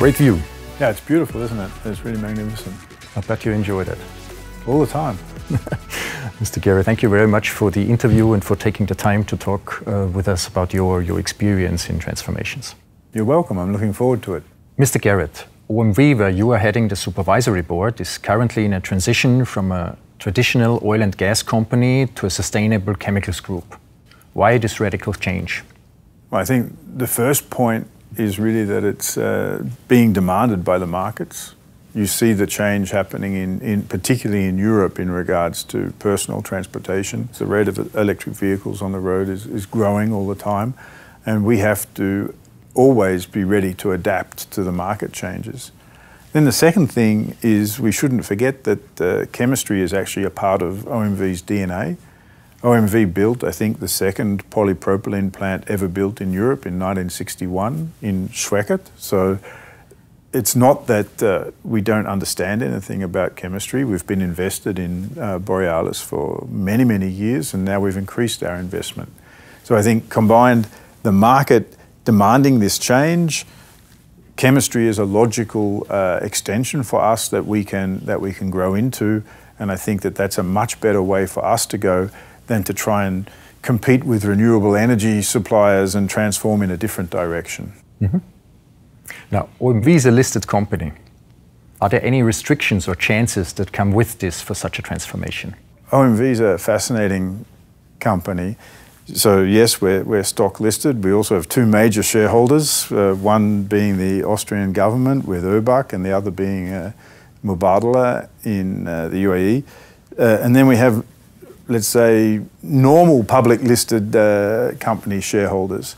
Great view. Yeah, it's beautiful, isn't it? It's really magnificent. I bet you enjoyed it. All the time. Mr. Garrett, thank you very much for the interview and for taking the time to talk with us about your experience in transformations. You're welcome. I'm looking forward to it. Mr. Garrett, OMV, where you are heading the supervisory board, is currently in a transition from a traditional oil and gas company to a sustainable chemicals group. Why this radical change? Well, I think the first point is really that it's being demanded by the markets. You see the change happening particularly in Europe in regards to personal transportation. The rate of electric vehicles on the road is growing all the time, and we have to always be ready to adapt to the market changes. Then the second thing is we shouldn't forget that chemistry is actually a part of OMV's DNA. OMV built, I think, the second polypropylene plant ever built in Europe in 1961 in Schwechat. So it's not that we don't understand anything about chemistry. We've been invested in Borealis for many, many years, and now we've increased our investment. So I think combined, the market demanding this change, chemistry is a logical extension for us that we can grow into, and I think that that's a much better way for us to go than to try and compete with renewable energy suppliers and transform in a different direction. Mm-hmm. Now, OMV is a listed company. Are there any restrictions or chances that come with this for such a transformation? OMV is a fascinating company. So yes, we're stock listed. We also have two major shareholders, one being the Austrian government with ÖBAG and the other being Mubadala in the UAE. And then we have, let's say, normal public listed company shareholders.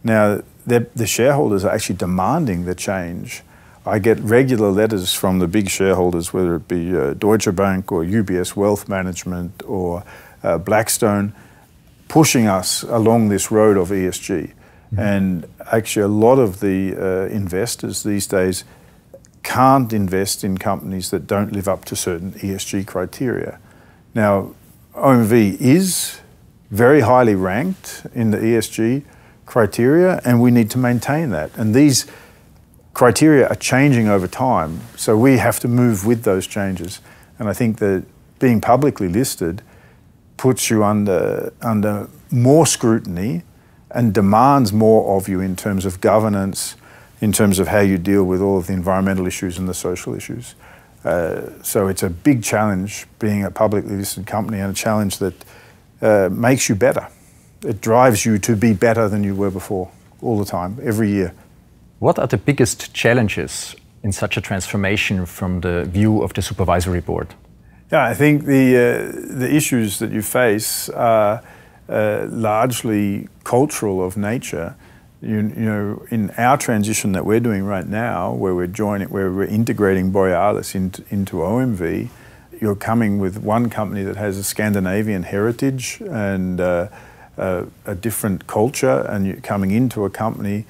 Now, the shareholders are actually demanding the change. I get regular letters from the big shareholders, whether it be Deutsche Bank or UBS Wealth Management or Blackstone, pushing us along this road of ESG. Mm-hmm. And actually a lot of the investors these days can't invest in companies that don't live up to certain ESG criteria. Now, OMV is very highly ranked in the ESG criteria, and we need to maintain that. And these criteria are changing over time, so we have to move with those changes. And I think that being publicly listed puts you under more scrutiny and demands more of you in terms of governance, in terms of how you deal with all of the environmental issues and the social issues. So it's a big challenge being a publicly listed company, and a challenge that makes you better. It drives you to be better than you were before, all the time, every year. What are the biggest challenges in such a transformation from the view of the supervisory board? Yeah, I think the issues that you face are largely cultural of nature. You know, in our transition that we're doing right now, where we're integrating Borealis into OMV, you're coming with one company that has a Scandinavian heritage and a different culture, and you're coming into a company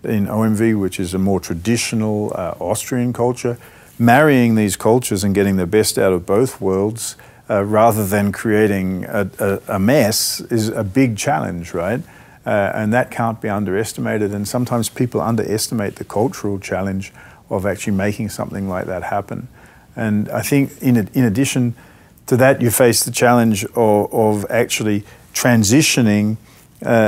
in OMV which is a more traditional Austrian culture. Marrying these cultures and getting the best out of both worlds rather than creating a mess is a big challenge, right? And that can't be underestimated, and sometimes people underestimate the cultural challenge of actually making something like that happen. And I think in addition to that, you face the challenge of actually transitioning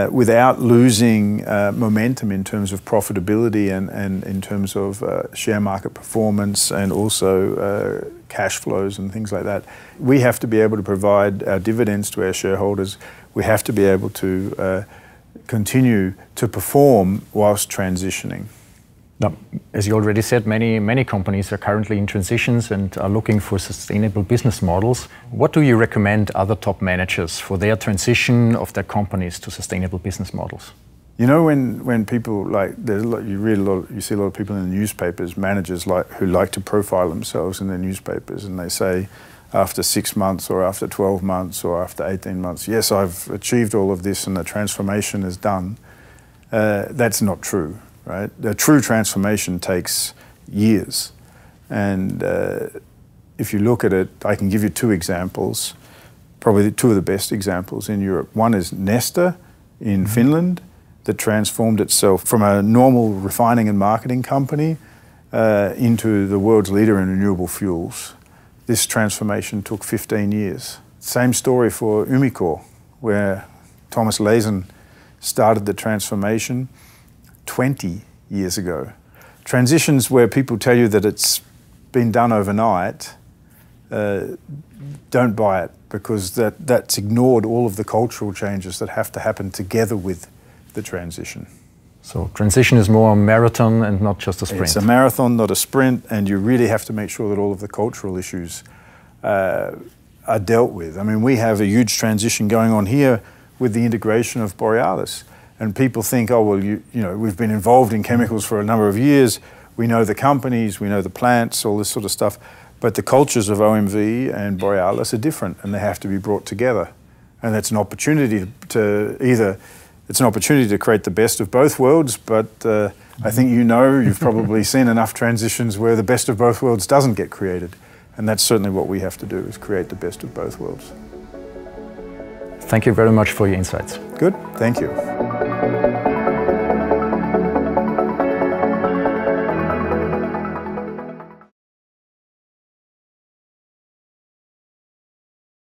without losing momentum in terms of profitability and in terms of share market performance and also cash flows and things like that. We have to be able to provide our dividends to our shareholders. We have to be able to continue to perform whilst transitioning. Now, as you already said, many companies are currently in transitions and are looking for sustainable business models. What do you recommend other top managers for their transition of their companies to sustainable business models? You know, when people you see a lot of people in the newspapers, managers who like to profile themselves in their newspapers, and they say after 6 months or after 12 months or after 18 months, yes, I've achieved all of this and the transformation is done. That's not true. Right? The true transformation takes years. And if you look at it, I can give you two examples, probably two of the best examples in Europe. One is Neste in Finland, that transformed itself from a normal refining and marketing company into the world's leader in renewable fuels, this transformation took 15 years. Same story for Umicore, where Thomas Leysen started the transformation 20 years ago. Transitions where people tell you that it's been done overnight, don't buy it, because that's ignored all of the cultural changes that have to happen together with the transition. So transition is more a marathon and not just a sprint. It's a marathon, not a sprint, and you really have to make sure that all of the cultural issues are dealt with. I mean, we have a huge transition going on here with the integration of Borealis. And people think, oh, well, you know, we've been involved in chemicals for a number of years. We know the companies, we know the plants, all this sort of stuff. But the cultures of OMV and Borealis are different, and they have to be brought together. And that's an opportunity it's an opportunity to create the best of both worlds, but I think you've probably seen enough transitions where the best of both worlds doesn't get created. And that's certainly what we have to do, is create the best of both worlds. Thank you very much for your insights. Good, thank you.